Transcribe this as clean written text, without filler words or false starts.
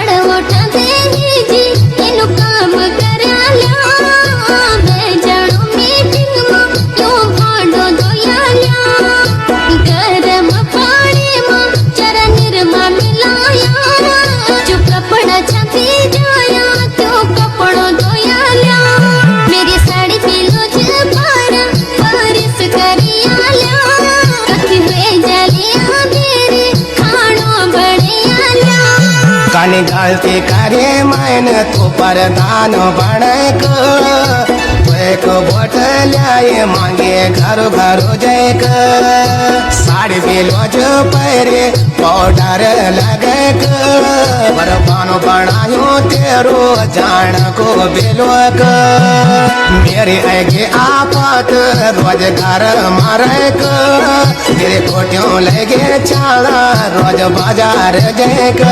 काड़ उठा दे जी इनु काम करा ल्या बे जानो मीटिंग में क्यों भांडो धोया ल्या गरम पानी में जरा निरमा मिलाया जो कपड़ा छपी जाया क्यों कपड़ो धोया ल्या मेरी साड़ी पीलो जबारा बारिश करिया ल्या कखी हुए जलिया मेरे खानो बढ़िया ल्या कानी गलती करे मैंने तो परदान बनक एक बोट लाए मांगे घर भरो जैक साड़ी बेलो जो पैरे पाउडर लगक बरबानो बनायो तेरो जान को बेलोक मेरे आगे आपात रोज घर मारक तेरे कोटियों लगे चाला रोज बाजार जैक